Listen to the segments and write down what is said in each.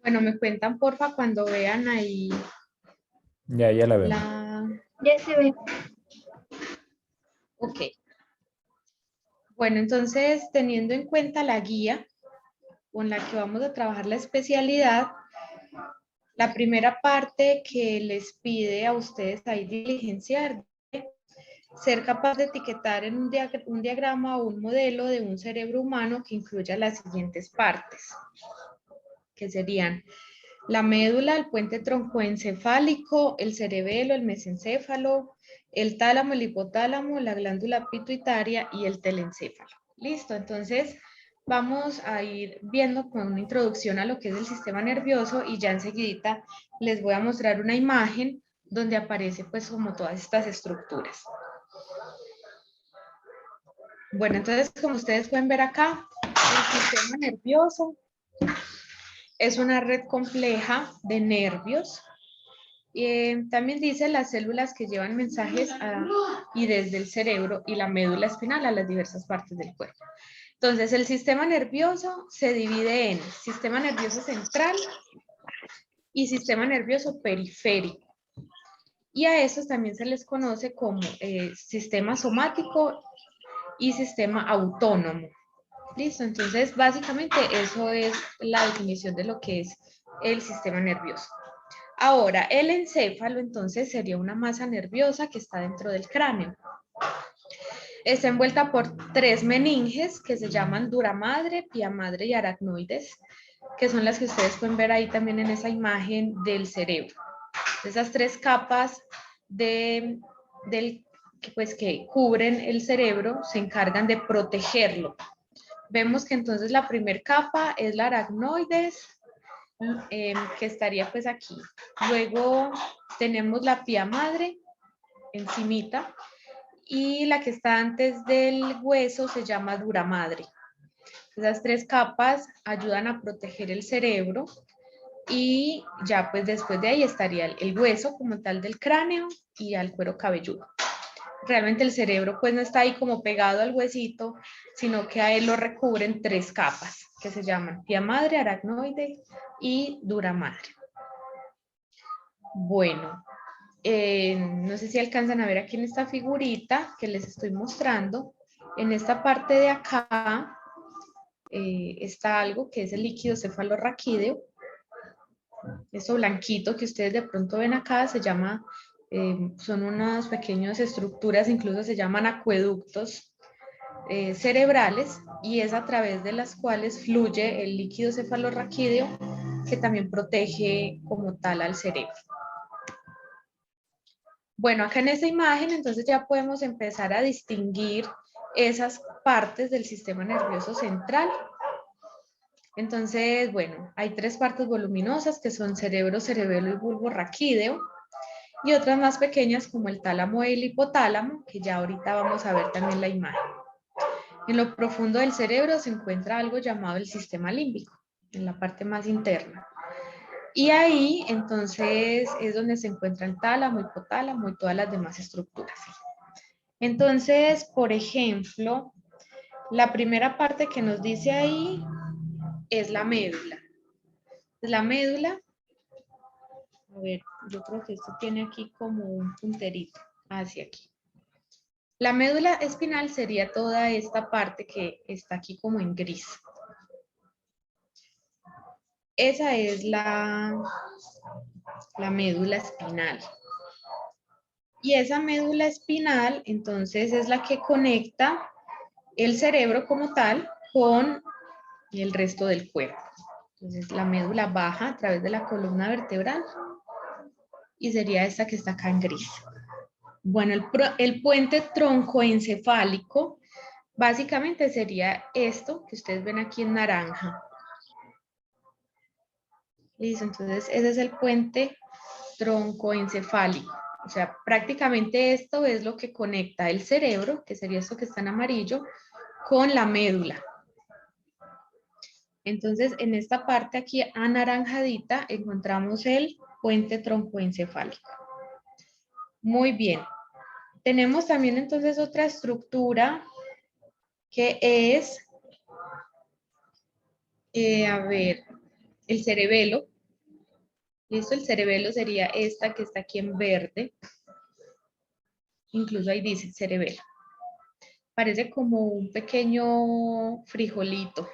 Bueno, me cuentan porfa cuando vean ahí Ya la vemos. la... Ya se ve. Ok. Bueno, entonces teniendo en cuenta la guía con la que vamos a trabajar la especialidad, la primera parte que les pide a ustedes ahí diligenciar, ser capaz de etiquetar en un diagrama o un modelo de un cerebro humano que incluya las siguientes partes, que serían la médula, el puente troncoencefálico, el cerebelo, el mesencéfalo, el tálamo, el hipotálamo, la glándula pituitaria y el telencéfalo. Listo, entonces vamos a ir viendo con una introducción a lo que es el sistema nervioso y ya enseguidita les voy a mostrar una imagen donde aparece pues como todas estas estructuras. Bueno, entonces como ustedes pueden ver acá, el sistema nervioso es una red compleja de nervios. También dice las células que llevan mensajes y desde el cerebro y la médula espinal a las diversas partes del cuerpo. Entonces, el sistema nervioso se divide en sistema nervioso central y sistema nervioso periférico. Y a esos también se les conoce como sistema somático y sistema autónomo. ¿Listo? Entonces, básicamente eso es la definición de lo que es el sistema nervioso. Ahora, el encéfalo entonces sería una masa nerviosa que está dentro del cráneo. Está envuelta por 3 meninges que se llaman dura madre, pía madre y aracnoides, que son las que ustedes pueden ver ahí también en esa imagen del cerebro. Esas 3 capas que cubren el cerebro se encargan de protegerlo. Vemos que entonces la primera capa es la aracnoides, que estaría pues aquí. Luego tenemos la pía madre encimita y la que está antes del hueso se llama dura madre. Esas 3 capas ayudan a proteger el cerebro y ya pues después de ahí estaría el hueso como tal del cráneo y al cuero cabelludo. Realmente el cerebro pues no está ahí como pegado al huesito, sino que a él lo recubren 3 capas que se llaman pía madre, aracnoide y dura madre. Bueno, no sé si alcanzan a ver aquí en esta figurita que les estoy mostrando. En esta parte de acá está algo que es el líquido cefalorraquídeo. Eso blanquito que ustedes de pronto ven acá se llama, son unas pequeñas estructuras, incluso se llaman acueductos cerebrales, y es a través de las cuales fluye el líquido cefalorraquídeo que también protege como tal al cerebro. Bueno, acá en esta imagen entonces ya podemos empezar a distinguir esas partes del sistema nervioso central. Entonces, bueno, hay 3 partes voluminosas que son cerebro, cerebelo y bulbo raquídeo, y otras más pequeñas como el tálamo y el hipotálamo, que ya ahorita vamos a ver también la imagen. En lo profundo del cerebro se encuentra algo llamado el sistema límbico, en la parte más interna. Y ahí entonces es donde se encuentra el tálamo, hipotálamo y todas las demás estructuras. Entonces, por ejemplo, la primera parte que nos dice ahí es la médula. La médula, a ver, yo creo que esto tiene aquí como un punterito hacia aquí. La médula espinal sería toda esta parte que está aquí como en gris. Esa es la médula espinal. Y esa médula espinal, entonces, es la que conecta el cerebro como tal con el resto del cuerpo. Entonces, la médula baja a través de la columna vertebral y sería esta que está acá en gris. Bueno, el puente troncoencefálico básicamente sería esto que ustedes ven aquí en naranja. Listo, entonces ese es el puente troncoencefálico. O sea, prácticamente esto es lo que conecta el cerebro, que sería esto que está en amarillo, con la médula. Entonces, en esta parte aquí anaranjadita encontramos el puente troncoencefálico. Muy bien. Tenemos también entonces otra estructura que es, a ver, el cerebelo. Listo, el cerebelo sería esta que está aquí en verde. Incluso ahí dice cerebelo. Parece como un pequeño frijolito.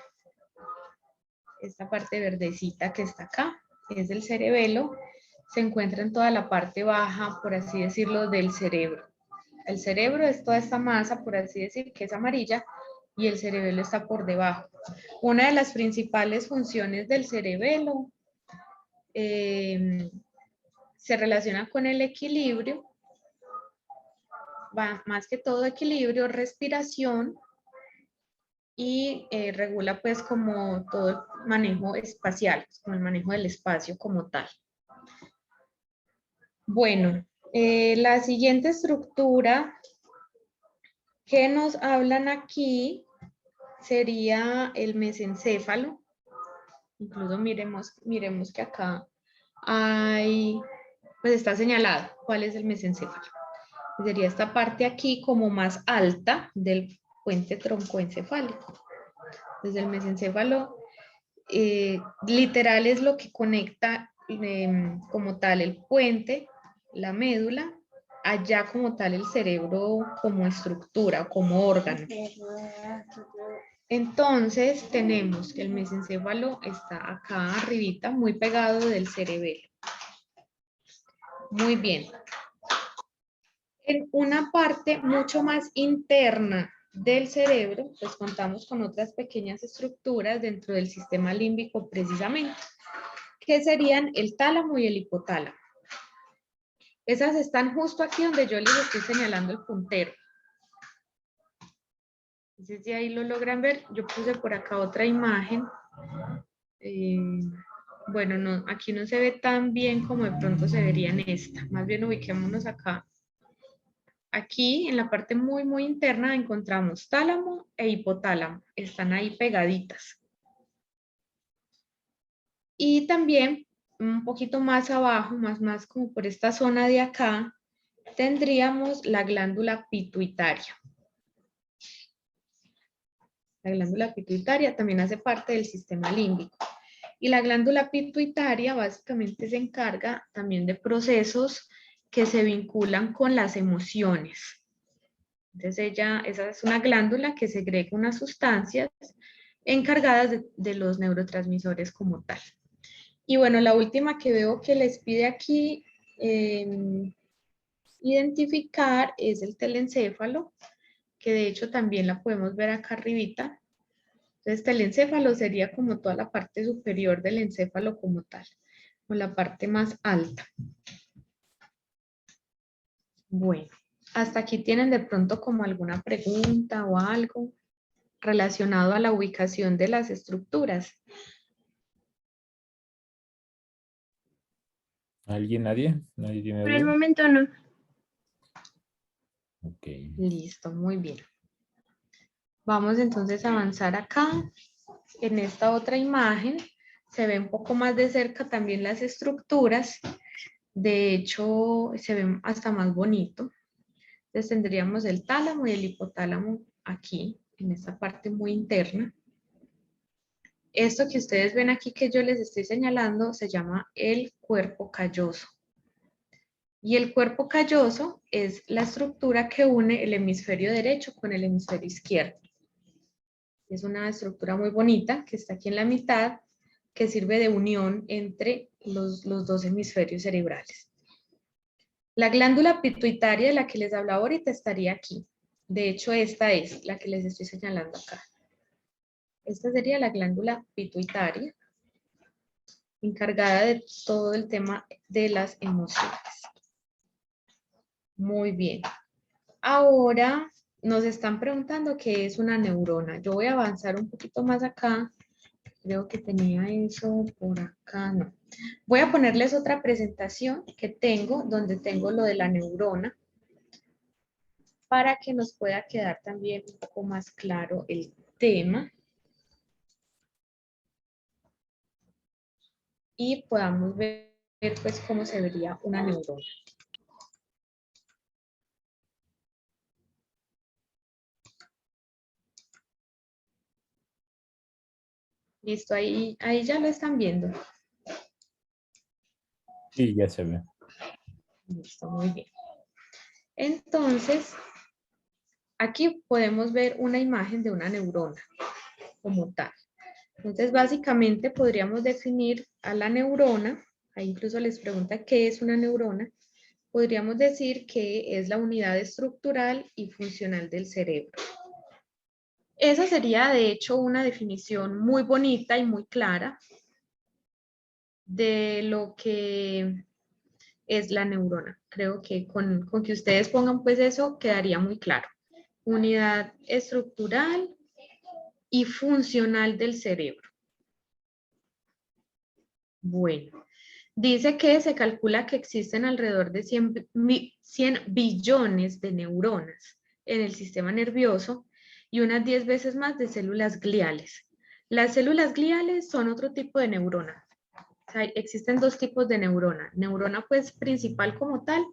Esta parte verdecita que está acá es el cerebelo. Se encuentra en toda la parte baja, por así decirlo, del cerebro. El cerebro es toda esta masa, por así decir, que es amarilla, y el cerebelo está por debajo. Una de las principales funciones del cerebelo se relaciona con el equilibrio, más que todo equilibrio, respiración, y regula pues como todo el manejo espacial, como el manejo del espacio como tal. Bueno, la siguiente estructura que nos hablan aquí sería el mesencéfalo. Incluso miremos que acá hay, pues está señalado cuál es el mesencéfalo. Sería esta parte aquí como más alta del puente troncoencefálico. Desde el mesencéfalo, literal es lo que conecta como tal el puente, la médula, allá como tal el cerebro como estructura, como órgano. Entonces tenemos que el mesencéfalo está acá arribita, muy pegado del cerebelo. Muy bien. En una parte mucho más interna del cerebro, pues contamos con otras pequeñas estructuras dentro del sistema límbico precisamente, que serían el tálamo y el hipotálamo. Esas están justo aquí donde yo les estoy señalando el puntero. Entonces, si ahí lo logran ver, yo puse por acá otra imagen. Bueno, no, aquí no se ve tan bien como de pronto se vería en esta. Más bien ubiquémonos acá. Aquí en la parte muy, muy interna encontramos tálamo e hipotálamo. Están ahí pegaditas. Y también un poquito más abajo, más como por esta zona de acá, tendríamos la glándula pituitaria. La glándula pituitaria también hace parte del sistema límbico. Y la glándula pituitaria básicamente se encarga también de procesos que se vinculan con las emociones. Entonces esa es una glándula que segrega unas sustancias encargadas de los neurotransmisores como tal. Y bueno, la última que veo que les pide aquí identificar es el telencéfalo, que de hecho también la podemos ver acá arribita. Entonces, telencéfalo sería como toda la parte superior del encéfalo como tal, o la parte más alta. Bueno, hasta aquí tienen de pronto como alguna pregunta o algo relacionado a la ubicación de las estructuras. ¿Alguien? ¿Nadie? ¿Nadie tiene Por el duda? momento no. Ok. Listo, muy bien. Vamos entonces a avanzar acá. En esta otra imagen se ve un poco más de cerca también las estructuras. De hecho, se ve hasta más bonito. Entonces tendríamos el tálamo y el hipotálamo aquí, en esta parte muy interna. Esto que ustedes ven aquí que yo les estoy señalando se llama el cuerpo calloso. Y el cuerpo calloso es la estructura que une el hemisferio derecho con el hemisferio izquierdo. Es una estructura muy bonita que está aquí en la mitad, que sirve de unión entre los dos hemisferios cerebrales. La glándula pituitaria de la que les hablaba ahorita estaría aquí. De hecho, esta es la que les estoy señalando acá. Esta sería la glándula pituitaria, encargada de todo el tema de las emociones. Muy bien. Ahora nos están preguntando qué es una neurona. Yo voy a avanzar un poquito más acá. Creo que tenía eso por acá, no. Voy a ponerles otra presentación que tengo, donde tengo lo de la neurona, para que nos pueda quedar también un poco más claro el tema. Y podamos ver pues cómo se vería una neurona. Listo, ahí ya lo están viendo. Sí, ya se ve. Listo, muy bien. Entonces, aquí podemos ver una imagen de una neurona como tal. Entonces, básicamente podríamos definir a la neurona, ahí incluso les pregunta qué es una neurona, podríamos decir que es la unidad estructural y funcional del cerebro. Esa sería, de hecho, una definición muy bonita y muy clara de lo que es la neurona. Creo que con que ustedes pongan pues eso quedaría muy claro. Unidad estructural y funcional del cerebro. Bueno, dice que se calcula que existen alrededor de 100 billones de neuronas en el sistema nervioso y unas 10 veces más de células gliales. Las células gliales son otro tipo de neurona. O sea, existen dos tipos de neurona. Neurona pues principal como tal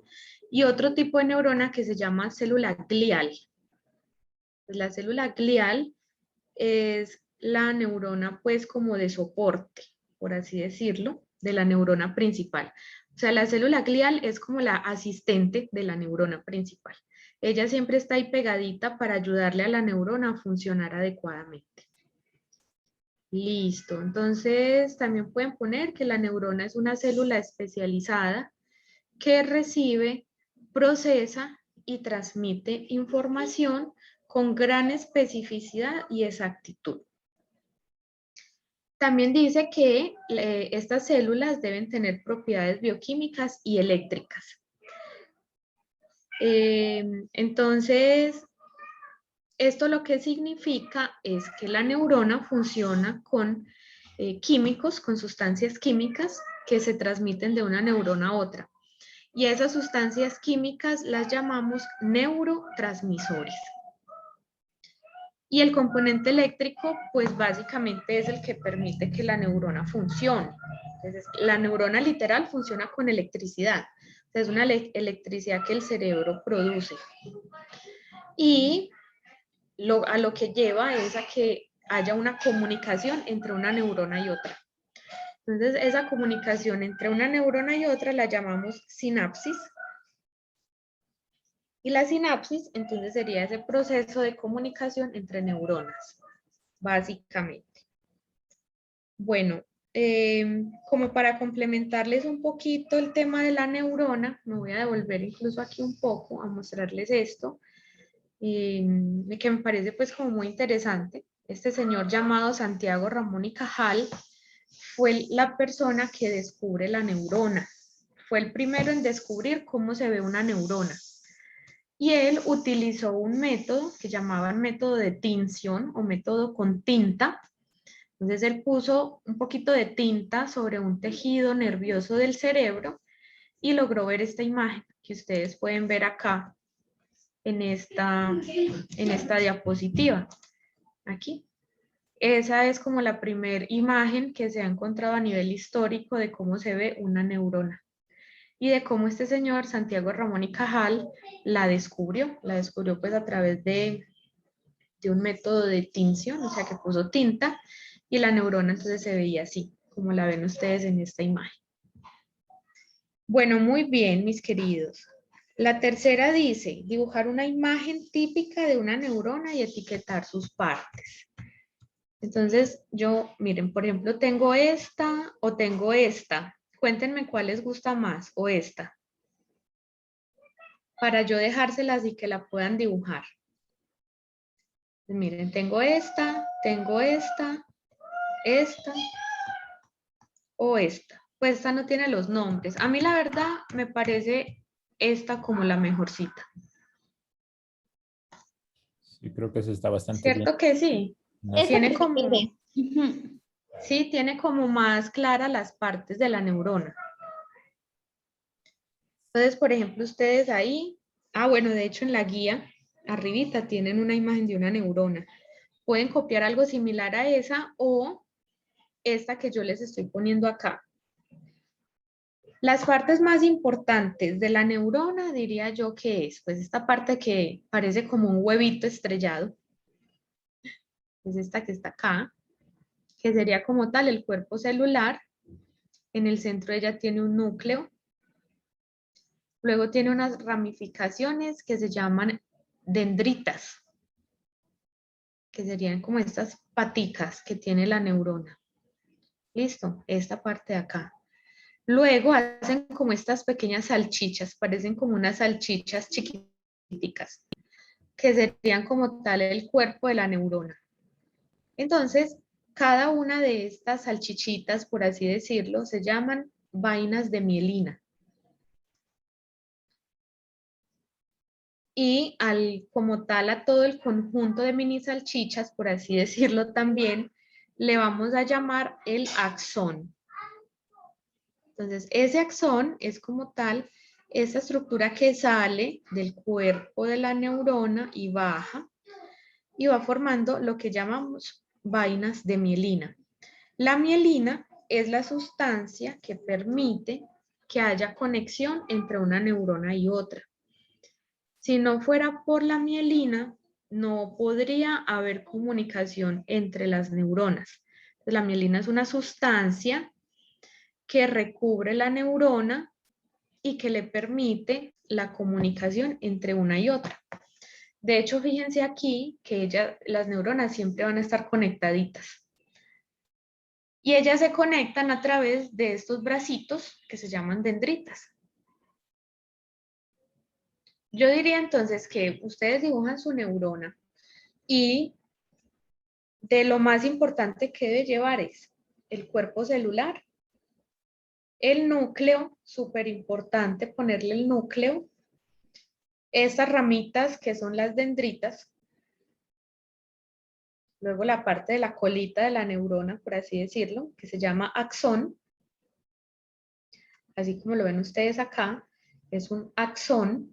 y otro tipo de neurona que se llama célula glial. Pues la célula glial es la neurona pues como de soporte, por así decirlo, de la neurona principal. O sea, la célula glial es como la asistente de la neurona principal. Ella siempre está ahí pegadita para ayudarle a la neurona a funcionar adecuadamente. Listo, entonces también pueden poner que la neurona es una célula especializada que recibe, procesa y transmite información con gran especificidad y exactitud. También dice que estas células deben tener propiedades bioquímicas y eléctricas. Entonces, esto lo que significa es que la neurona funciona con químicos, con sustancias químicas que se transmiten de una neurona a otra. Y esas sustancias químicas las llamamos neurotransmisores. Y el componente eléctrico, pues básicamente es el que permite que la neurona funcione. Entonces, la neurona literal funciona con electricidad. Es una electricidad que el cerebro produce. Y a lo que lleva es a que haya una comunicación entre una neurona y otra. Entonces, esa comunicación entre una neurona y otra la llamamos sinapsis. Y la sinapsis, entonces, sería ese proceso de comunicación entre neuronas, básicamente. Bueno, como para complementarles un poquito el tema de la neurona, me voy a devolver incluso aquí un poco a mostrarles esto, que me parece pues como muy interesante. Este señor llamado Santiago Ramón y Cajal fue la persona que descubre la neurona. Fue el primero en descubrir cómo se ve una neurona. Y él utilizó un método que llamaban método de tinción o método con tinta. Entonces él puso un poquito de tinta sobre un tejido nervioso del cerebro y logró ver esta imagen que ustedes pueden ver acá en esta diapositiva. Aquí. Esa es como la primera imagen que se ha encontrado a nivel histórico de cómo se ve una neurona y de cómo este señor, Santiago Ramón y Cajal, la descubrió pues a través de un método de tinción, o sea que puso tinta y la neurona entonces se veía así, como la ven ustedes en esta imagen. Bueno, muy bien, mis queridos. La tercera dice, dibujar una imagen típica de una neurona y etiquetar sus partes. Entonces, yo, miren, por ejemplo, tengo esta o tengo esta. Cuéntenme cuál les gusta más o esta. Para yo dejárselas y que la puedan dibujar. Pues miren, tengo esta o esta. Pues esta no tiene los nombres. A mí la verdad me parece esta como la mejorcita. Sí, creo que eso está bastante bien. ¿Cierto que sí? No sé. Esa Tiene prefiere. como, sí, tiene como más claras las partes de la neurona. Entonces, por ejemplo, ustedes ahí, bueno, de hecho en la guía, arribita tienen una imagen de una neurona. Pueden copiar algo similar a esa o esta que yo les estoy poniendo acá. Las partes más importantes de la neurona, diría yo que es, pues esta parte que parece como un huevito estrellado, es esta que está acá, que sería como tal el cuerpo celular. En el centro ella tiene un núcleo Luego tiene unas ramificaciones que se llaman dendritas, que serían como estas paticas que tiene la neurona. Listo, esta parte de acá. Luego hacen como estas pequeñas salchichas, parecen como unas salchichas chiquiticas, que serían como tal el cuerpo de la neurona. Entonces, cada una de estas salchichitas, por así decirlo, se llaman vainas de mielina. Y como tal a todo el conjunto de mini salchichas, por así decirlo también, le vamos a llamar el axón. Entonces, ese axón es como tal esa estructura que sale del cuerpo de la neurona y baja y va formando lo que llamamos vainas de mielina. La mielina es la sustancia que permite que haya conexión entre una neurona y otra. Si no fuera por la mielina, no podría haber comunicación entre las neuronas. La mielina es una sustancia que recubre la neurona y que le permite la comunicación entre una y otra. De hecho, fíjense aquí que las neuronas siempre van a estar conectaditas. Y ellas se conectan a través de estos bracitos que se llaman dendritas. Yo diría entonces que ustedes dibujan su neurona y de lo más importante que debe llevar es el cuerpo celular, el núcleo, súper importante ponerle el núcleo, estas ramitas que son las dendritas, luego la parte de la colita de la neurona, por así decirlo, que se llama axón, así como lo ven ustedes acá, es un axón.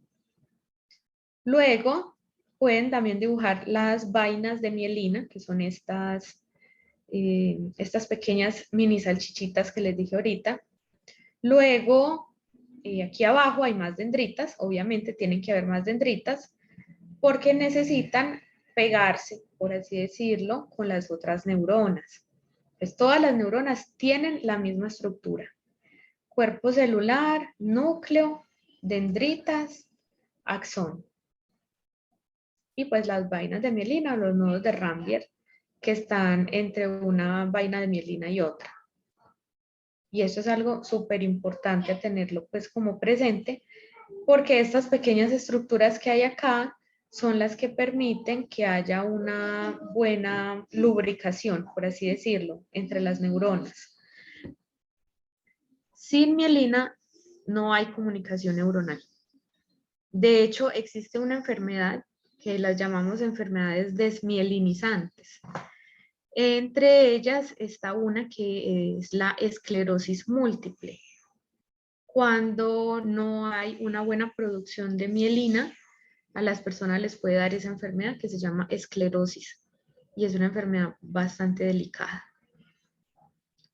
Luego pueden también dibujar las vainas de mielina, que son estas pequeñas mini salchichitas que les dije ahorita. Luego, aquí abajo hay más dendritas, obviamente tienen que haber más dendritas, porque necesitan pegarse, por así decirlo, con las otras neuronas. Pues todas las neuronas tienen la misma estructura. Cuerpo celular, núcleo, dendritas, axón. Y pues las vainas de mielina o los nodos de Rambier que están entre una vaina de mielina y otra. Y eso es algo súper importante a tenerlo pues como presente, porque estas pequeñas estructuras que hay acá son las que permiten que haya una buena lubricación, por así decirlo, entre las neuronas. Sin mielina no hay comunicación neuronal. De hecho, existe una enfermedad que las llamamos enfermedades desmielinizantes. Entre ellas está una que es la esclerosis múltiple. Cuando no hay una buena producción de mielina, a las personas les puede dar esa enfermedad que se llama esclerosis y es una enfermedad bastante delicada.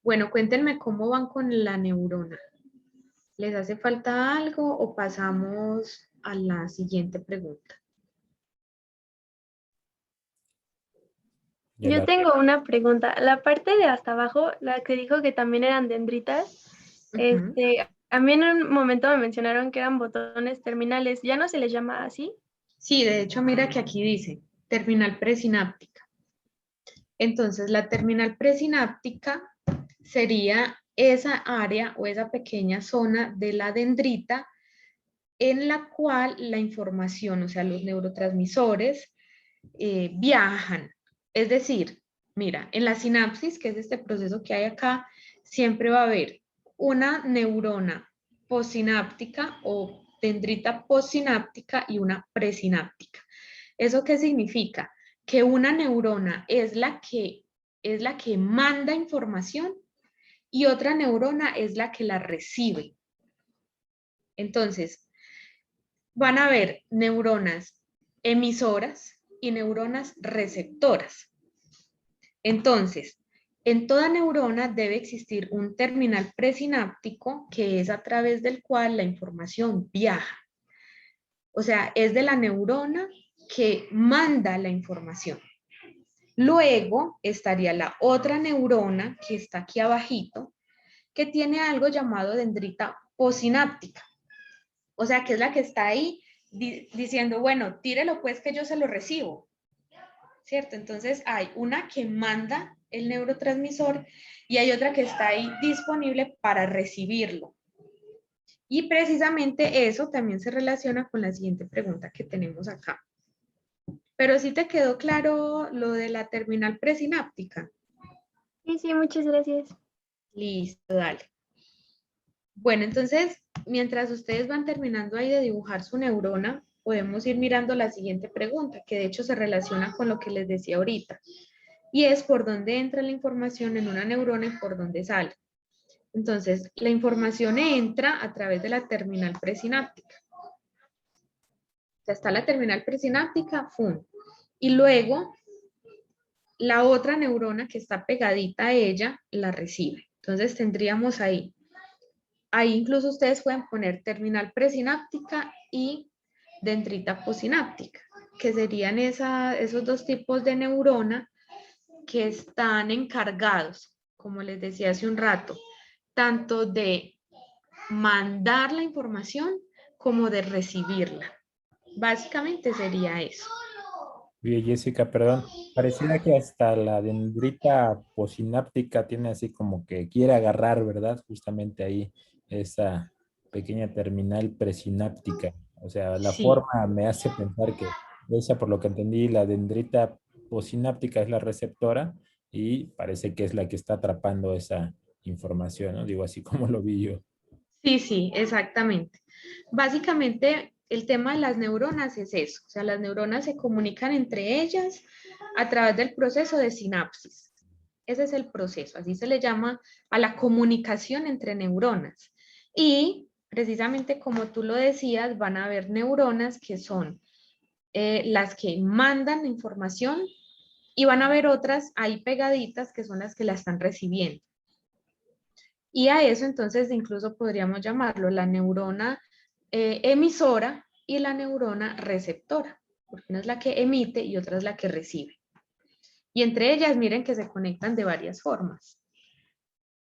Bueno, cuéntenme cómo van con la neurona. ¿Les hace falta algo o pasamos a la siguiente pregunta? Yo tengo una pregunta. La parte de hasta abajo, la que dijo que también eran dendritas, a mí en un momento me mencionaron que eran botones terminales. ¿Ya no se les llama así? Sí, de hecho, mira que aquí dice terminal presináptica. Entonces, la terminal presináptica sería esa área o esa pequeña zona de la dendrita en la cual la información, o sea, los neurotransmisores, viajan. Es decir, mira, en la sinapsis, que es este proceso que hay acá, siempre va a haber una neurona postsináptica o dendrita postsináptica y una presináptica. ¿Eso qué significa? Que una neurona es la que manda información y otra neurona es la que la recibe. Entonces, van a haber neuronas emisoras y neuronas receptoras. Entonces, en toda neurona debe existir un terminal presináptico que es a través del cual la información viaja. O sea, es de la neurona que manda la información. Luego estaría la otra neurona que está aquí abajito, que tiene algo llamado dendrita postsináptica. O sea, que es la que está ahí diciendo, bueno, tírelo pues que yo se lo recibo, ¿cierto? Entonces hay una que manda el neurotransmisor y hay otra que está ahí disponible para recibirlo. Y precisamente eso también se relaciona con la siguiente pregunta que tenemos acá. Pero sí te quedó claro lo de la terminal presináptica. Sí, muchas gracias. Listo, dale. Bueno, entonces, mientras ustedes van terminando ahí de dibujar su neurona, podemos ir mirando la siguiente pregunta, que de hecho se relaciona con lo que les decía ahorita. Y es por dónde entra la información en una neurona y por dónde sale. Entonces, la información entra a través de la terminal presináptica. O sea, está la terminal presináptica, ¡fum! Y luego, la otra neurona que está pegadita a ella la recibe. Entonces, tendríamos ahí incluso ustedes pueden poner terminal presináptica y dendrita posináptica, que serían esos dos tipos de neurona que están encargados, como les decía hace un rato, tanto de mandar la información como de recibirla. Básicamente sería eso. Oye, Jessica, perdón. Pareciera que hasta la dendrita posináptica tiene así como que quiere agarrar, ¿verdad? Justamente ahí esa pequeña terminal presináptica. O sea, la Sí, forma me hace pensar que esa, por lo que entendí, la dendrita posináptica es la receptora y parece que es la que está atrapando esa información, ¿no? Digo, así como lo vi yo. sí, exactamente. Básicamente, el tema de las neuronas es eso. O sea, las neuronas se comunican entre ellas a través del proceso de sinapsis. Ese es el proceso, así se le llama a la comunicación entre neuronas. Y precisamente como tú lo decías, van a haber neuronas que son las que mandan la información y van a haber otras ahí pegaditas que son las que la están recibiendo. Y a eso entonces incluso podríamos llamarlo la neurona emisora y la neurona receptora, porque una es la que emite y otra es la que recibe. Y entre ellas, miren que se conectan de varias formas.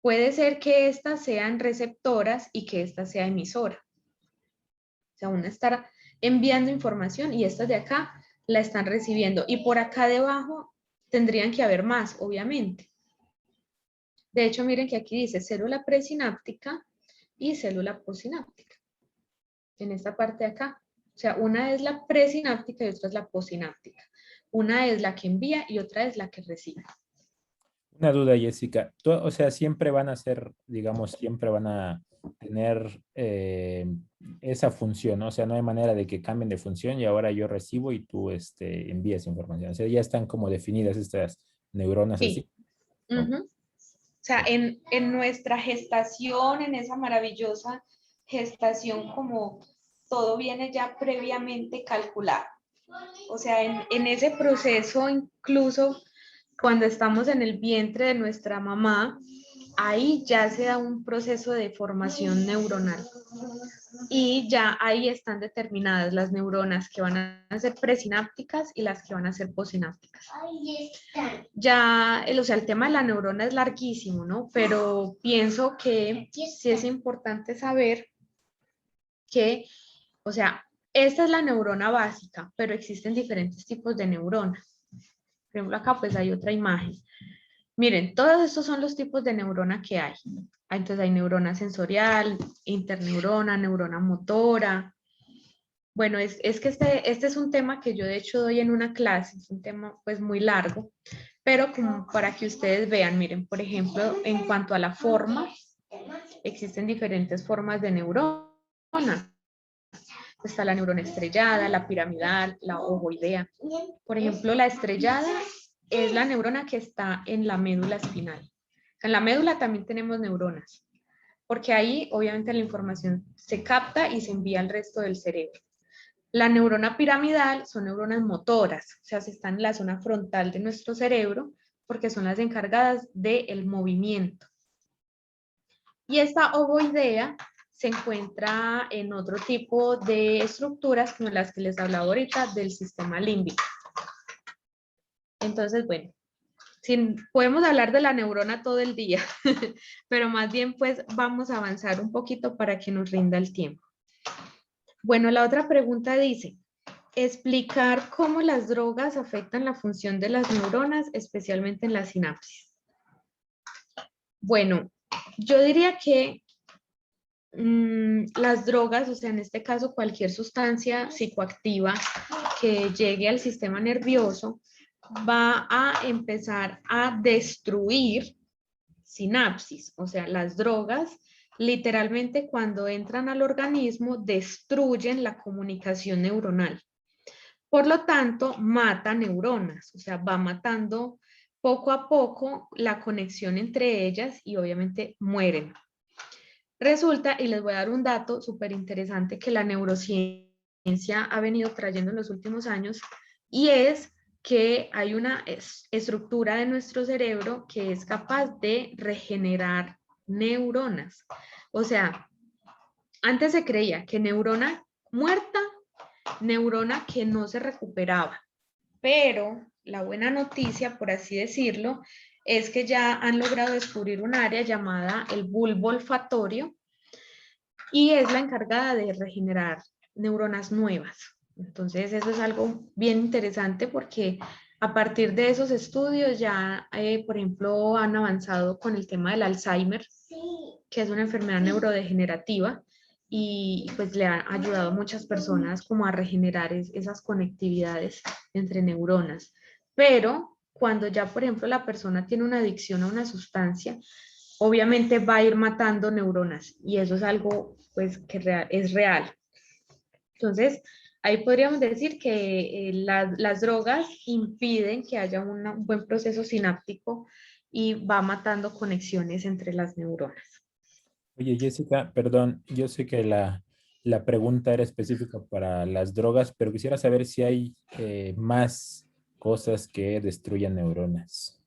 Puede ser que estas sean receptoras y que esta sea emisora. O sea, una está enviando información y estas de acá la están recibiendo. Y por acá debajo tendrían que haber más, obviamente. De hecho, miren que aquí dice célula presináptica y célula posináptica. En esta parte de acá. O sea, una es la presináptica y otra es la posináptica. Una es la que envía y otra es la que recibe. Una duda, Jessica. O sea, siempre van a ser, digamos, siempre van a tener esa función, ¿no? O sea, no hay manera de que cambien de función y ahora yo recibo y tú envías información. O sea, ya están como definidas estas neuronas así. Sí. Uh-huh. O sea, en nuestra gestación, en esa maravillosa gestación, como todo viene ya previamente calculado. O sea, en ese proceso, incluso cuando estamos en el vientre de nuestra mamá, ahí ya se da un proceso de formación neuronal. Y ya ahí están determinadas las neuronas que van a ser presinápticas y las que van a ser posinápticas. Ya, o sea, el tema de la neurona es larguísimo, ¿no? Pero pienso que sí es importante saber que, o sea, esta es la neurona básica, pero existen diferentes tipos de neuronas. Por ejemplo, acá pues hay otra imagen. Miren, todos estos son los tipos de neurona que hay. Entonces hay neurona sensorial, interneurona, neurona motora. Bueno, es que este es un tema que yo de hecho doy en una clase, es un tema pues muy largo, pero como para que ustedes vean, miren, por ejemplo, en cuanto a la forma, existen diferentes formas de neurona. Está la neurona estrellada, la piramidal, la ovoidea. Por ejemplo, la estrellada es la neurona que está en la médula espinal. En la médula también tenemos neuronas, porque ahí obviamente la información se capta y se envía al resto del cerebro. La neurona piramidal son neuronas motoras, o sea, se están en la zona frontal de nuestro cerebro porque son las encargadas del movimiento. Y esta ovoidea se encuentra en otro tipo de estructuras como las que les hablaba ahorita del sistema límbico. Entonces, bueno, podemos hablar de la neurona todo el día, pero más bien pues vamos a avanzar un poquito para que nos rinda el tiempo. Bueno, la otra pregunta dice, explicar cómo las drogas afectan la función de las neuronas, especialmente en la sinapsis. Bueno, yo diría que las drogas, o sea, en este caso cualquier sustancia psicoactiva que llegue al sistema nervioso, va a empezar a destruir sinapsis, o sea, las drogas literalmente cuando entran al organismo destruyen la comunicación neuronal. Por lo tanto, mata neuronas, o sea, va matando poco a poco la conexión entre ellas y obviamente mueren. Resulta, y les voy a dar un dato súper interesante que la neurociencia ha venido trayendo en los últimos años, y es que hay una estructura de nuestro cerebro que es capaz de regenerar neuronas. O sea, antes se creía que neurona muerta, neurona que no se recuperaba, pero la buena noticia, por así decirlo, es que ya han logrado descubrir un área llamada el bulbo olfatorio y es la encargada de regenerar neuronas nuevas. Entonces, eso es algo bien interesante porque a partir de esos estudios ya, por ejemplo, han avanzado con el tema del Alzheimer, que es una enfermedad neurodegenerativa, y pues le ha ayudado a muchas personas como a regenerar esas conectividades entre neuronas. Pero cuando ya, por ejemplo, la persona tiene una adicción a una sustancia, obviamente va a ir matando neuronas y eso es algo pues que es real. Entonces, ahí podríamos decir que las drogas impiden que haya un buen proceso sináptico y va matando conexiones entre las neuronas. Oye, Jessica, perdón, yo sé que la pregunta era específica para las drogas, pero quisiera saber si hay más cosas que destruyan neuronas.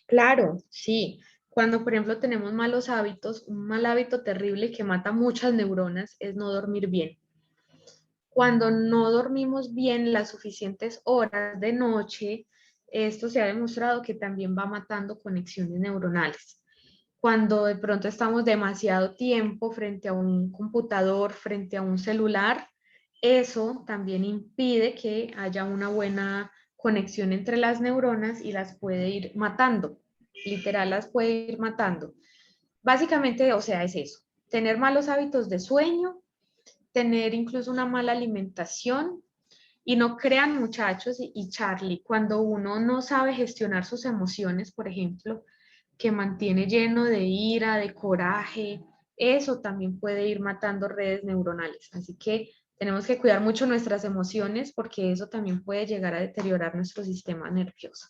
Claro, sí. Cuando, por ejemplo, tenemos malos hábitos, un mal hábito terrible que mata muchas neuronas es no dormir bien. Cuando no dormimos bien las suficientes horas de noche, esto se ha demostrado que también va matando conexiones neuronales. Cuando de pronto estamos demasiado tiempo frente a un computador, frente a un celular, eso también impide que haya una buena conexión entre las neuronas y las puede ir matando. Literal, las puede ir matando. Básicamente, o sea, es eso. Tener malos hábitos de sueño, tener incluso una mala alimentación. Y no crean, muchachos y Charlie, cuando uno no sabe gestionar sus emociones, por ejemplo, que mantiene lleno de ira, de coraje, eso también puede ir matando redes neuronales. Así que tenemos que cuidar mucho nuestras emociones porque eso también puede llegar a deteriorar nuestro sistema nervioso.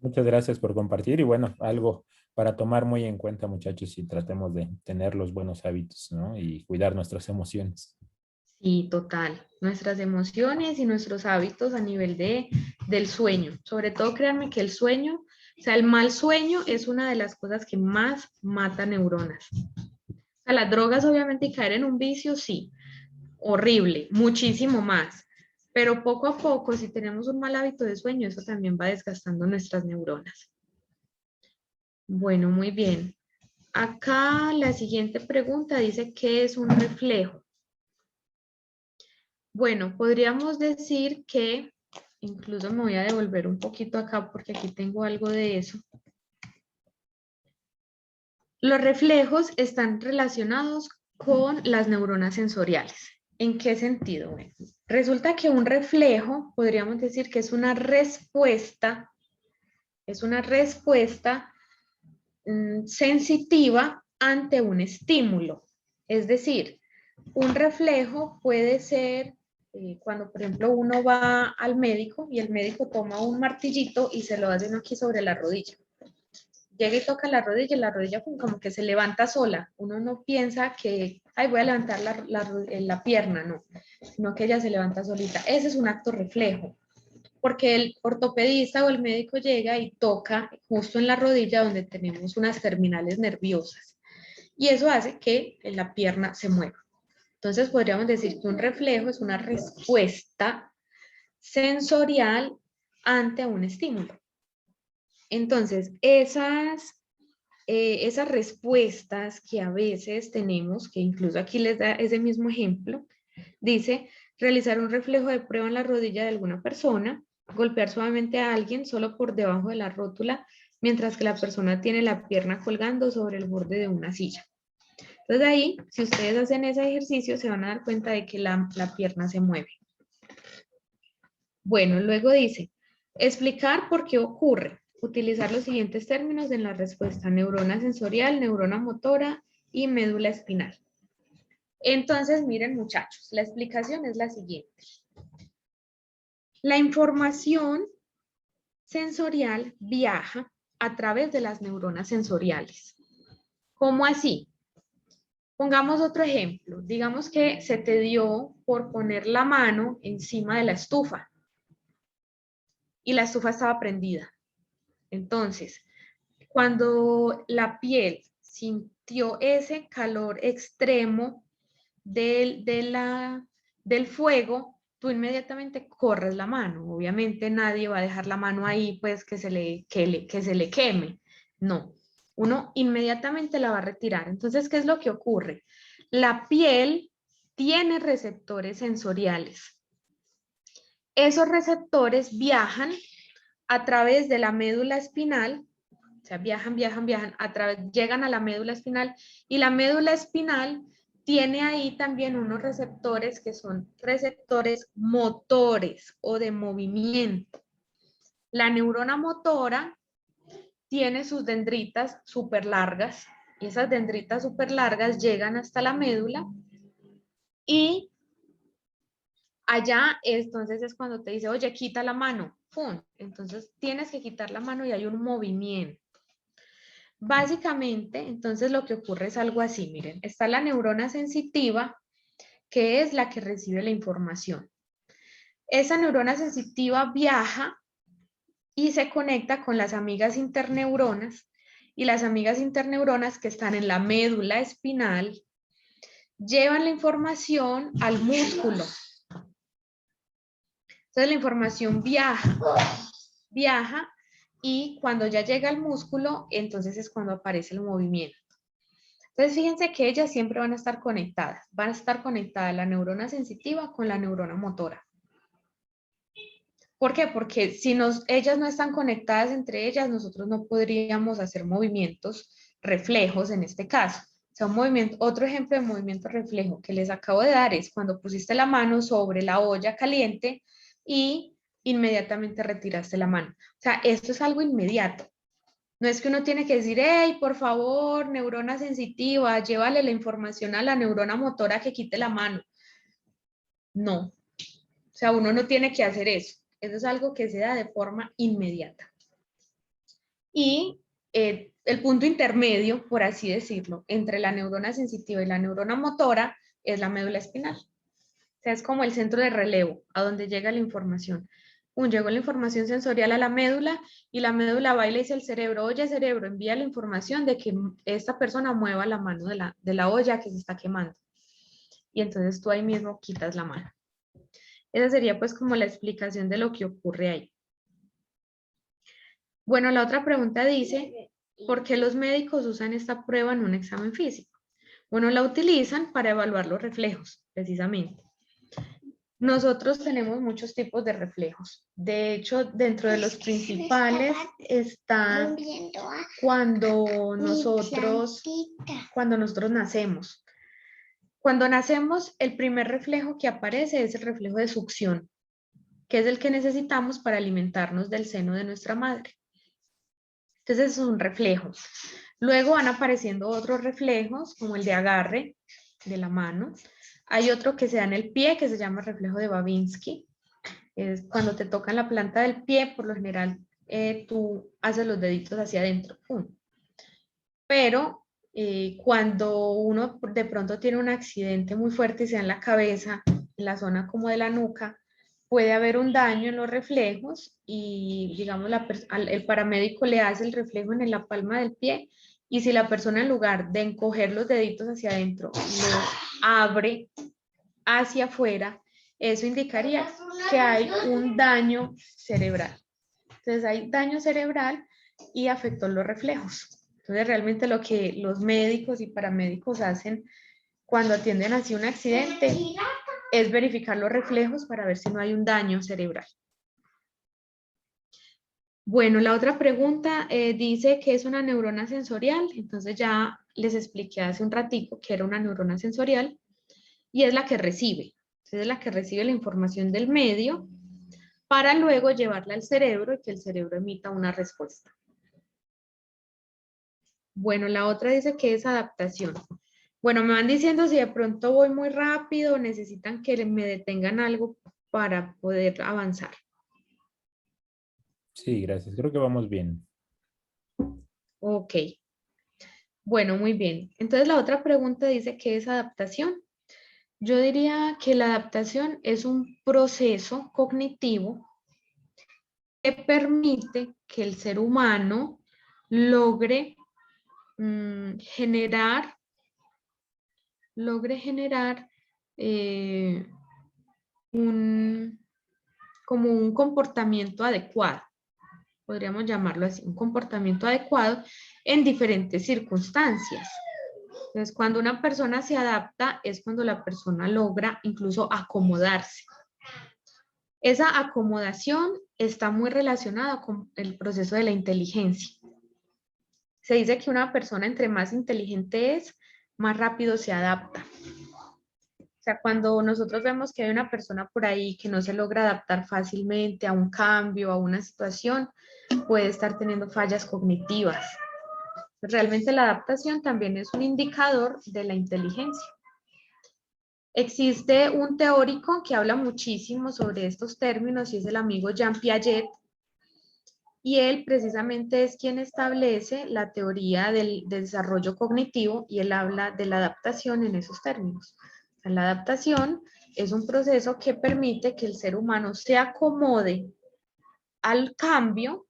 Muchas gracias por compartir y bueno, algo para tomar muy en cuenta, muchachos, y tratemos de tener los buenos hábitos, ¿no? Y cuidar nuestras emociones. Sí, total. Nuestras emociones y nuestros hábitos a nivel del sueño. Sobre todo, créanme que el sueño, o sea, el mal sueño es una de las cosas que más mata neuronas. O sea, las drogas, obviamente, y caer en un vicio, sí, horrible, muchísimo más. Pero poco a poco, si tenemos un mal hábito de sueño, eso también va desgastando nuestras neuronas. Bueno, muy bien. Acá la siguiente pregunta dice, ¿qué es un reflejo? Bueno, podríamos decir que, incluso me voy a devolver un poquito acá porque aquí tengo algo de eso. Los reflejos están relacionados con las neuronas sensoriales. ¿En qué sentido? Bueno, resulta que un reflejo, podríamos decir que es una respuesta sensitiva ante un estímulo. Es decir, un reflejo puede ser cuando, por ejemplo, uno va al médico y el médico toma un martillito y se lo hace uno aquí sobre la rodilla. Llega y toca la rodilla y la rodilla como que se levanta sola. Uno no piensa que, ay, voy a levantar la pierna, no, sino que ella se levanta solita. Ese es un acto reflejo, porque el ortopedista o el médico llega y toca justo en la rodilla donde tenemos unas terminales nerviosas. Y eso hace que la pierna se mueva. Entonces podríamos decir que un reflejo es una respuesta sensorial ante un estímulo. Entonces, esas respuestas que a veces tenemos, que incluso aquí les da ese mismo ejemplo, dice, realizar un reflejo de prueba en la rodilla de alguna persona, golpear suavemente a alguien solo por debajo de la rótula, mientras que la persona tiene la pierna colgando sobre el borde de una silla. Entonces ahí, si ustedes hacen ese ejercicio, se van a dar cuenta de que la pierna se mueve. Bueno, luego dice, explicar por qué ocurre. Utilizar los siguientes términos en la respuesta: neurona sensorial, neurona motora y médula espinal. Entonces, miren muchachos, la explicación es la siguiente. La información sensorial viaja a través de las neuronas sensoriales. ¿Cómo así? Pongamos otro ejemplo. Digamos que se te dio por poner la mano encima de la estufa y la estufa estaba prendida. Entonces, cuando la piel sintió ese calor extremo del fuego, tú inmediatamente corres la mano. Obviamente nadie va a dejar la mano ahí pues que se le queme. No, uno inmediatamente la va a retirar. Entonces, ¿qué es lo que ocurre? La piel tiene receptores sensoriales. Esos receptores viajan a través de la médula espinal, o sea, viajan, llegan a la médula espinal, y la médula espinal tiene ahí también unos receptores que son receptores motores o de movimiento. La neurona motora tiene sus dendritas súper largas, y esas dendritas súper largas llegan hasta la médula, y allá entonces es cuando te dice, oye, quita la mano. ¡Pum! Entonces tienes que quitar la mano y hay un movimiento. Básicamente, entonces lo que ocurre es algo así, miren, está la neurona sensitiva, que es la que recibe la información. Esa neurona sensitiva viaja y se conecta con las amigas interneuronas, y las amigas interneuronas que están en la médula espinal llevan la información al músculo. Entonces la información viaja, y cuando ya llega al músculo, entonces es cuando aparece el movimiento. Entonces fíjense que ellas siempre van a estar conectadas. Van a estar conectadas la neurona sensitiva con la neurona motora. ¿Por qué? Porque si ellas no están conectadas entre ellas, nosotros no podríamos hacer movimientos reflejos en este caso. O sea, otro ejemplo de movimiento reflejo que les acabo de dar es cuando pusiste la mano sobre la olla caliente y inmediatamente retiraste la mano. O sea, esto es algo inmediato. No es que uno tiene que decir, hey, por favor, neurona sensitiva, llévale la información a la neurona motora que quite la mano. No. O sea, uno no tiene que hacer eso. Eso es algo que se da de forma inmediata. Y el punto intermedio, por así decirlo, entre la neurona sensitiva y la neurona motora es la médula espinal. O sea, es como el centro de relevo, a donde llega la información. Llegó la información sensorial a la médula, y la médula va y le dice al cerebro, oye cerebro, envía la información de que esta persona mueva la mano de la olla que se está quemando. Y entonces tú ahí mismo quitas la mano. Esa sería pues como la explicación de lo que ocurre ahí. Bueno, la otra pregunta dice, ¿por qué los médicos usan esta prueba en un examen físico? Bueno, la utilizan para evaluar los reflejos, precisamente. Nosotros tenemos muchos tipos de reflejos. De hecho, dentro de los principales está cuando nosotros nacemos. Cuando nacemos, el primer reflejo que aparece es el reflejo de succión, que es el que necesitamos para alimentarnos del seno de nuestra madre. Entonces, es un reflejo. Luego van apareciendo otros reflejos, como el de agarre de la mano. Hay otro que se da en el pie, que se llama reflejo de Babinski. Es cuando te tocan la planta del pie, por lo general, tú haces los deditos hacia adentro. ¡Pum! Pero cuando uno de pronto tiene un accidente muy fuerte y se da en la cabeza, en la zona como de la nuca, puede haber un daño en los reflejos y, digamos, el paramédico le hace el reflejo en la palma del pie, y si la persona en lugar de encoger los deditos hacia adentro, los abre hacia afuera, eso indicaría que hay un daño cerebral. Entonces hay daño cerebral y afectó los reflejos. Entonces, realmente lo que los médicos y paramédicos hacen cuando atienden así un accidente es verificar los reflejos para ver si no hay un daño cerebral. Bueno, la otra pregunta dice que es una neurona sensorial. Entonces ya les expliqué hace un ratico que era una neurona sensorial y es la que recibe. Es la que recibe la información del medio para luego llevarla al cerebro y que el cerebro emita una respuesta. Bueno, la otra dice que es adaptación. Bueno, me van diciendo si de pronto voy muy rápido o necesitan que me detengan algo para poder avanzar. Sí, gracias. Creo que vamos bien. Ok. Bueno, muy bien. Entonces la otra pregunta dice que es adaptación. Yo diría que la adaptación es un proceso cognitivo que permite que el ser humano logre generar eh, como un comportamiento adecuado, podríamos llamarlo así, un comportamiento adecuado en diferentes circunstancias. Entonces, cuando una persona se adapta es cuando la persona logra incluso acomodarse. Esa acomodación está muy relacionada con el proceso de la inteligencia. Se dice que una persona entre más inteligente es, más rápido se adapta. O sea, cuando nosotros vemos que hay una persona por ahí que no se logra adaptar fácilmente a un cambio, a una situación, puede estar teniendo fallas cognitivas. Realmente la adaptación también es un indicador de la inteligencia. Existe un teórico que habla muchísimo sobre estos términos y es el amigo Jean Piaget, y él precisamente es quien establece la teoría del desarrollo cognitivo y él habla de la adaptación en esos términos. La adaptación es un proceso que permite que el ser humano se acomode al cambio,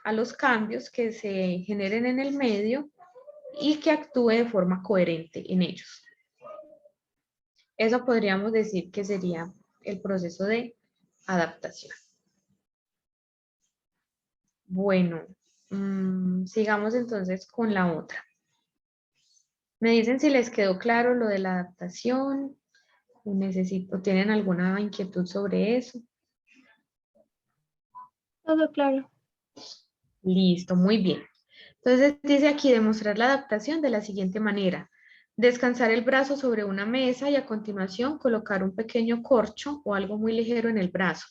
a los cambios que se generen en el medio y que actúe de forma coherente en ellos. Eso podríamos decir que sería el proceso de adaptación. Bueno, sigamos entonces con la otra. Me dicen si les quedó claro lo de la adaptación, o tienen alguna inquietud sobre eso. Todo claro. Listo, muy bien. Entonces dice aquí demostrar la adaptación de la siguiente manera. Descansar el brazo sobre una mesa y a continuación colocar un pequeño corcho o algo muy ligero en el brazo.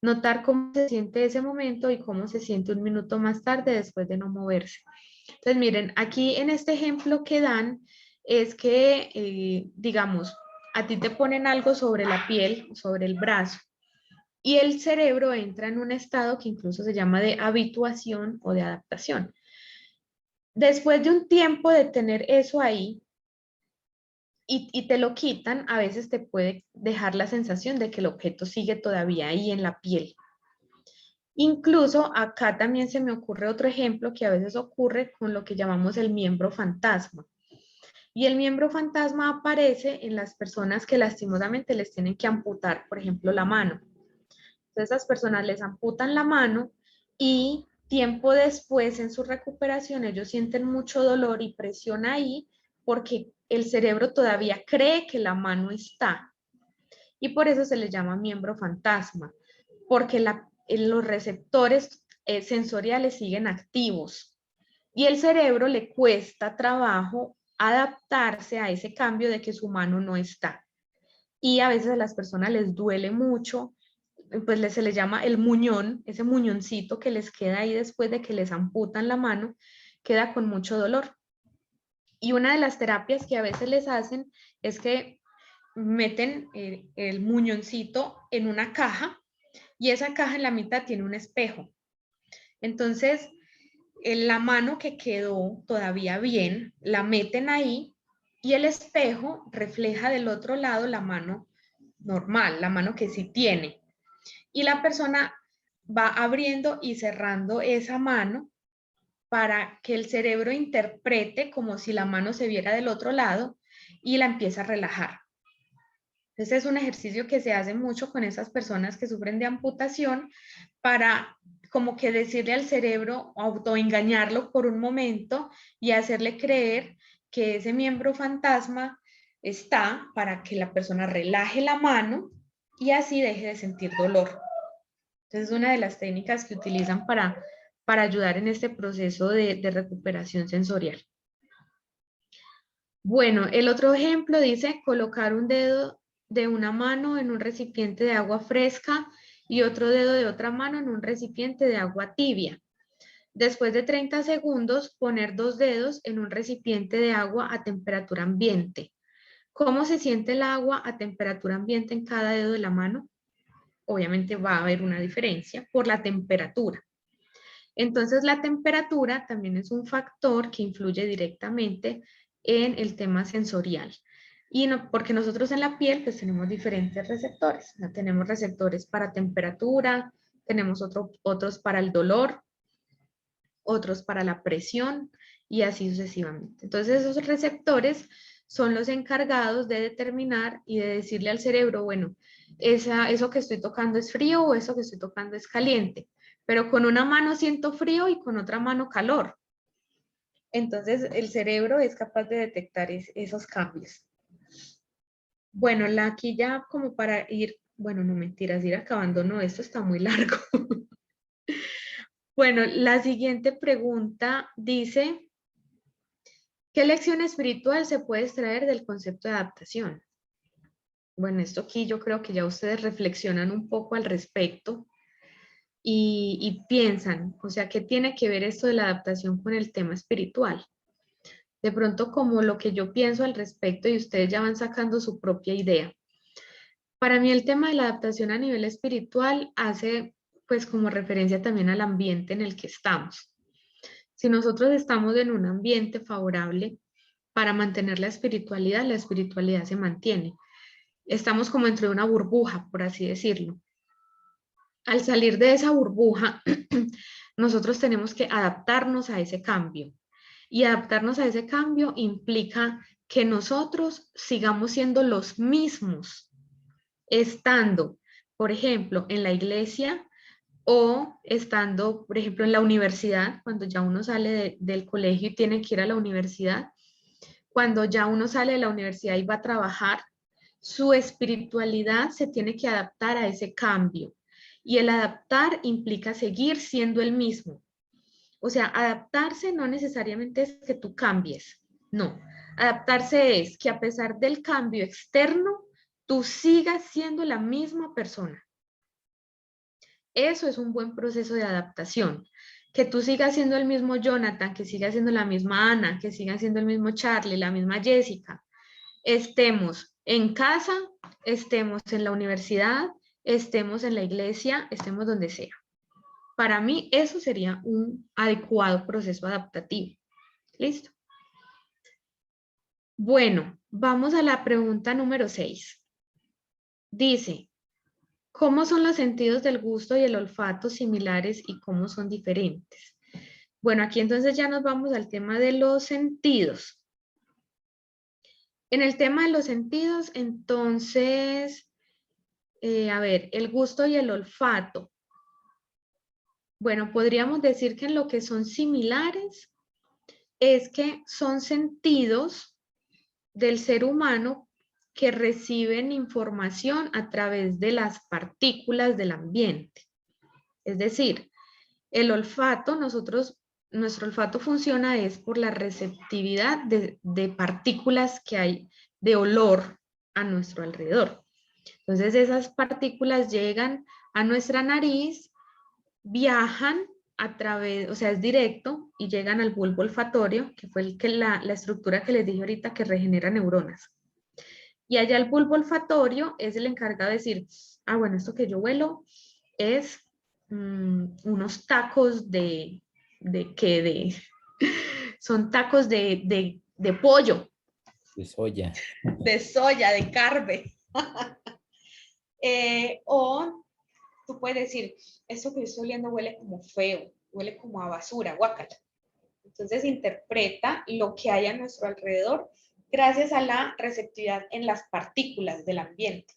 Notar cómo se siente ese momento y cómo se siente un minuto más tarde después de no moverse. Entonces miren, aquí en este ejemplo que dan es que, digamos, a ti te ponen algo sobre la piel, sobre el brazo, y el cerebro entra en un estado que incluso se llama de habituación o de adaptación. Después de un tiempo de tener eso ahí y te lo quitan, a veces te puede dejar la sensación de que el objeto sigue todavía ahí en la piel. Incluso acá también se me ocurre otro ejemplo que a veces ocurre con lo que llamamos el miembro fantasma. Y el miembro fantasma aparece en las personas que lastimosamente les tienen que amputar, por ejemplo, la mano. Entonces, esas personas les amputan la mano y tiempo después en su recuperación ellos sienten mucho dolor y presión ahí porque el cerebro todavía cree que la mano está. Y por eso se les llama miembro fantasma, porque los receptores sensoriales siguen activos y el cerebro le cuesta trabajo adaptarse a ese cambio de que su mano no está. Y a veces a las personas les duele mucho, pues se les llama el muñón, ese muñoncito que les queda ahí después de que les amputan la mano, queda con mucho dolor. Y una de las terapias que a veces les hacen es que meten el muñoncito en una caja y esa caja en la mitad tiene un espejo. Entonces, la mano que quedó todavía bien, la meten ahí y el espejo refleja del otro lado la mano normal, la mano que sí tiene. Y la persona va abriendo y cerrando esa mano para que el cerebro interprete como si la mano se viera del otro lado y la empieza a relajar. Entonces es un ejercicio que se hace mucho con esas personas que sufren de amputación para como que decirle al cerebro, autoengañarlo por un momento y hacerle creer que ese miembro fantasma está para que la persona relaje la mano y así deje de sentir dolor. Entonces, es una de las técnicas que utilizan para ayudar en este proceso de recuperación sensorial. Bueno, el otro ejemplo dice colocar un dedo de una mano en un recipiente de agua fresca y otro dedo de otra mano en un recipiente de agua tibia. Después de 30 segundos, poner 2 dedos en un recipiente de agua a temperatura ambiente. ¿Cómo se siente el agua a temperatura ambiente en cada dedo de la mano? Obviamente va a haber una diferencia por la temperatura. Entonces, la temperatura también es un factor que influye directamente en el tema sensorial. Y no, porque nosotros en la piel pues tenemos diferentes receptores. ¿No? Tenemos receptores para temperatura, tenemos otros para el dolor, otros para la presión y así sucesivamente. Entonces esos receptores son los encargados de determinar y de decirle al cerebro, bueno, eso que estoy tocando es frío o eso que estoy tocando es caliente, pero con una mano siento frío y con otra mano calor. Entonces el cerebro es capaz de detectar esos cambios. Bueno, aquí ya como para ir, bueno, no mentiras, ir acabando, no, esto está muy largo. Bueno, la siguiente pregunta dice, ¿qué lección espiritual se puede extraer del concepto de adaptación? Bueno, esto aquí yo creo que ya ustedes reflexionan un poco al respecto y piensan, o sea, ¿qué tiene que ver esto de la adaptación con el tema espiritual? De pronto como lo que yo pienso al respecto y ustedes ya van sacando su propia idea. Para mí el tema de la adaptación a nivel espiritual hace pues como referencia también al ambiente en el que estamos. Si nosotros estamos en un ambiente favorable para mantener la espiritualidad se mantiene. Estamos como dentro de una burbuja, por así decirlo. Al salir de esa burbuja, nosotros tenemos que adaptarnos a ese cambio. Y adaptarnos a ese cambio implica que nosotros sigamos siendo los mismos, estando, por ejemplo, en la iglesia o estando, por ejemplo, en la universidad, cuando ya uno sale del colegio y tiene que ir a la universidad, cuando ya uno sale de la universidad y va a trabajar, su espiritualidad se tiene que adaptar a ese cambio. Y el adaptar implica seguir siendo el mismo. O sea, adaptarse no necesariamente es que tú cambies, no. Adaptarse es que a pesar del cambio externo, tú sigas siendo la misma persona. Eso es un buen proceso de adaptación. Que tú sigas siendo el mismo Jonathan, que siga siendo la misma Ana, que siga siendo el mismo Charlie, la misma Jessica. Estemos en casa, estemos en la universidad, estemos en la iglesia, estemos donde sea. Para mí eso sería un adecuado proceso adaptativo. ¿Listo? Bueno, vamos a la pregunta número 6. Dice, ¿cómo son los sentidos del gusto y el olfato similares y cómo son diferentes? Bueno, aquí entonces ya nos vamos al tema de los sentidos. En el tema de los sentidos, entonces, a ver, el gusto y el olfato. Bueno, podríamos decir que en lo que son similares es que son sentidos del ser humano que reciben información a través de las partículas del ambiente. Es decir, el olfato, nuestro olfato funciona es por la receptividad de partículas que hay de olor a nuestro alrededor. Entonces esas partículas llegan a nuestra nariz, viajan a través, o sea, es directo y llegan al bulbo olfatorio, que fue la estructura que les dije ahorita que regenera neuronas. Y allá el bulbo olfatorio es el encargado de decir, ah, bueno, esto que yo huelo es unos tacos son tacos de pollo. De soya. De soya, de carne. O tú puedes decir, esto que yo estoy oliendo huele como feo, huele como a basura, guácala. Entonces interpreta lo que hay a nuestro alrededor gracias a la receptividad en las partículas del ambiente.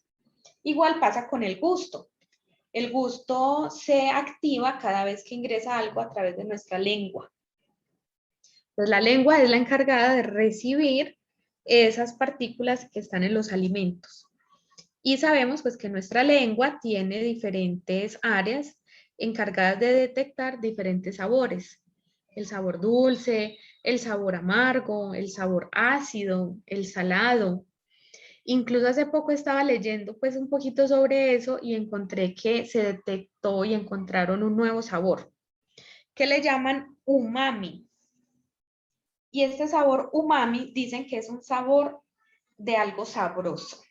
Igual pasa con el gusto. El gusto se activa cada vez que ingresa algo a través de nuestra lengua. Entonces, la lengua es la encargada de recibir esas partículas que están en los alimentos. Y sabemos pues que nuestra lengua tiene diferentes áreas encargadas de detectar diferentes sabores. El sabor dulce, el sabor amargo, el sabor ácido, el salado. Incluso hace poco estaba leyendo pues un poquito sobre eso y encontré que se detectó y encontraron un nuevo sabor que le llaman umami. Y este sabor umami dicen que es un sabor de algo sabroso,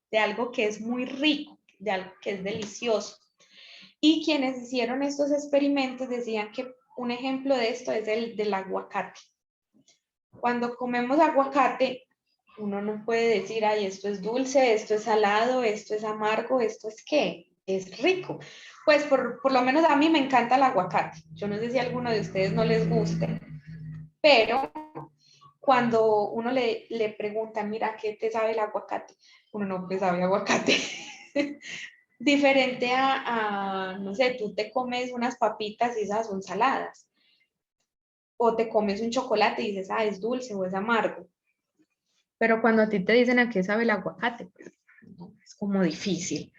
de algo que es muy rico, de algo que es delicioso. Y quienes hicieron estos experimentos decían que un ejemplo de esto es el del aguacate. Cuando comemos aguacate, uno no puede decir, ay, esto es dulce, esto es salado, esto es amargo, esto es ¿qué? Es rico. Pues por lo menos a mí me encanta el aguacate. Yo no sé si a alguno de ustedes no les guste, pero cuando uno le pregunta, mira, ¿qué te sabe el aguacate? Uno no pues sabe aguacate. Diferente no sé, tú te comes unas papitas y esas son saladas. O te comes un chocolate y dices, ah, es dulce o es amargo. Pero cuando a ti te dicen a qué sabe el aguacate, pues no, es como difícil.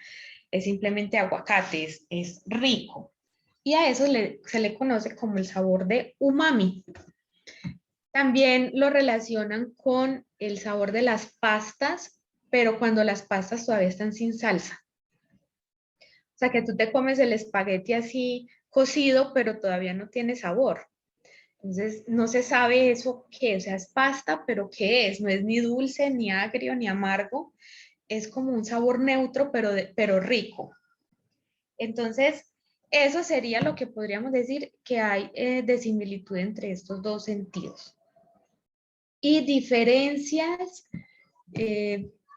Es simplemente aguacate, es rico. Y a eso se le conoce como el sabor de umami. También lo relacionan con el sabor de las pastas, pero cuando las pastas todavía están sin salsa. O sea, que tú te comes el espagueti así cocido, pero todavía no tiene sabor. Entonces, no se sabe eso qué, o sea, es pasta, pero ¿qué es? No es ni dulce, ni agrio, ni amargo. Es como un sabor neutro, pero rico. Entonces, eso sería lo que podríamos decir que hay de similitud entre estos dos sentidos. Y diferencias,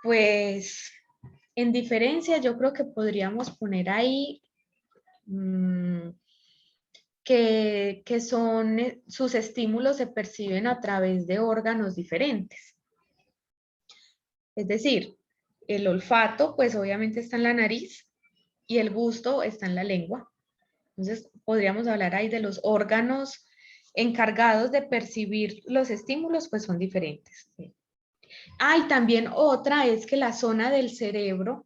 pues, en diferencias yo creo que podríamos poner ahí que son, sus estímulos se perciben a través de órganos diferentes. Es decir, el olfato, pues obviamente está en la nariz y el gusto está en la lengua. Entonces, podríamos hablar ahí de los órganos encargados de percibir los estímulos, pues son diferentes. Ah, y también otra es que la zona del cerebro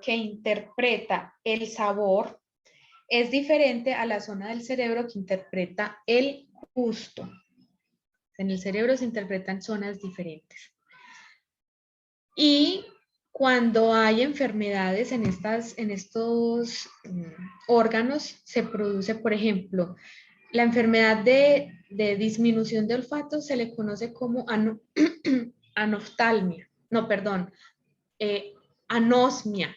que interpreta el sabor es diferente a la zona del cerebro que interpreta el gusto. En el cerebro se interpretan zonas diferentes. Y cuando hay enfermedades en estos órganos, se produce, por ejemplo, la enfermedad de disminución de olfato se le conoce como anoftalmia. No, perdón, anosmia.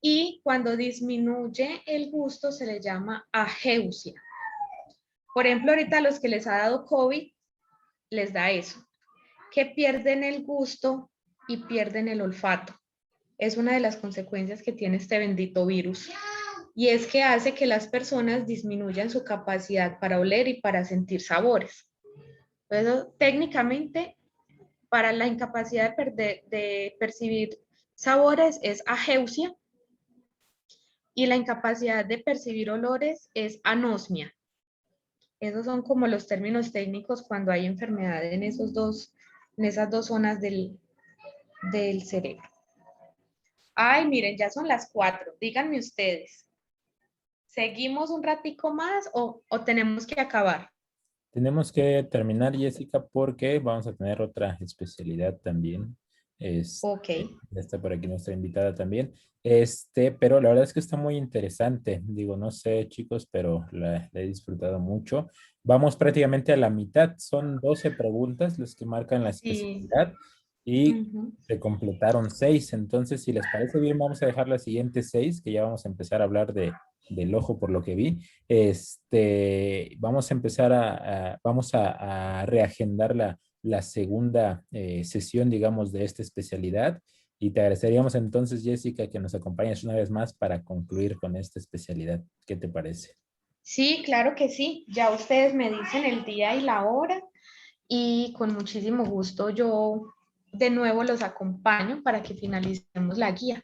Y cuando disminuye el gusto se le llama ageusia. Por ejemplo, ahorita a los que les ha dado COVID, les da eso, que pierden el gusto y pierden el olfato. Es una de las consecuencias que tiene este bendito virus. Y es que hace que las personas disminuyan su capacidad para oler y para sentir sabores. Entonces, técnicamente, para la incapacidad de percibir sabores es ageusia y la incapacidad de percibir olores es anosmia. Esos son como los términos técnicos cuando hay enfermedad en esas dos zonas del cerebro. Ay, miren, ya son las 4. Díganme ustedes, ¿seguimos un ratico más o tenemos que acabar? Tenemos que terminar, Jessica, porque vamos a tener otra especialidad también. Ok. Ya está por aquí nuestra invitada también. Pero la verdad es que está muy interesante. Digo, no sé, chicos, pero la he disfrutado mucho. Vamos prácticamente a la mitad. Son 12 preguntas las que marcan la Sí. especialidad y Uh-huh. se completaron 6. Entonces, si les parece bien, vamos a dejar las siguientes 6, que ya vamos a empezar a hablar del ojo por lo que vi. Vamos a empezar vamos a reagendar la segunda sesión, digamos, de esta especialidad. Y te agradeceríamos entonces, Jessica, que nos acompañes una vez más para concluir con esta especialidad. ¿Qué te parece? Sí, claro que sí. Ya ustedes me dicen el día y la hora y con muchísimo gusto yo de nuevo los acompaño para que finalicemos la guía.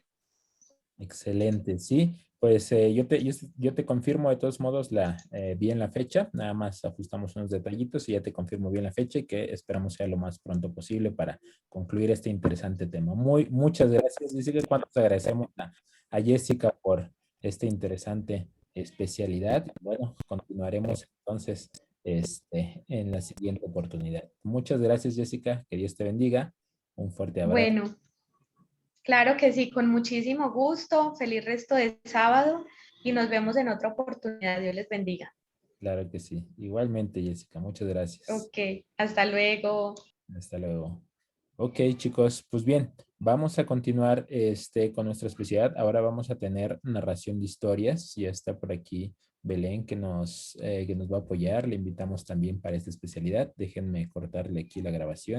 Excelente, sí. Pues yo te confirmo de todos modos bien la fecha, nada más ajustamos unos detallitos y ya te confirmo bien la fecha y que esperamos sea lo más pronto posible para concluir este interesante tema. Muchas gracias, Jessica. Cuánto te agradecemos a Jessica por esta interesante especialidad. Bueno, continuaremos entonces en la siguiente oportunidad. Muchas gracias, Jessica. Que Dios te bendiga. Un fuerte abrazo. Bueno, claro que sí, con muchísimo gusto. Feliz resto de sábado y nos vemos en otra oportunidad. Dios les bendiga. Claro que sí. Igualmente, Jessica. Muchas gracias. Ok, hasta luego. Hasta luego. Ok, chicos, pues bien, vamos a continuar con nuestra especialidad. Ahora vamos a tener narración de historias. Ya está por aquí Belén que nos va a apoyar. Le invitamos también para esta especialidad. Déjenme cortarle aquí la grabación.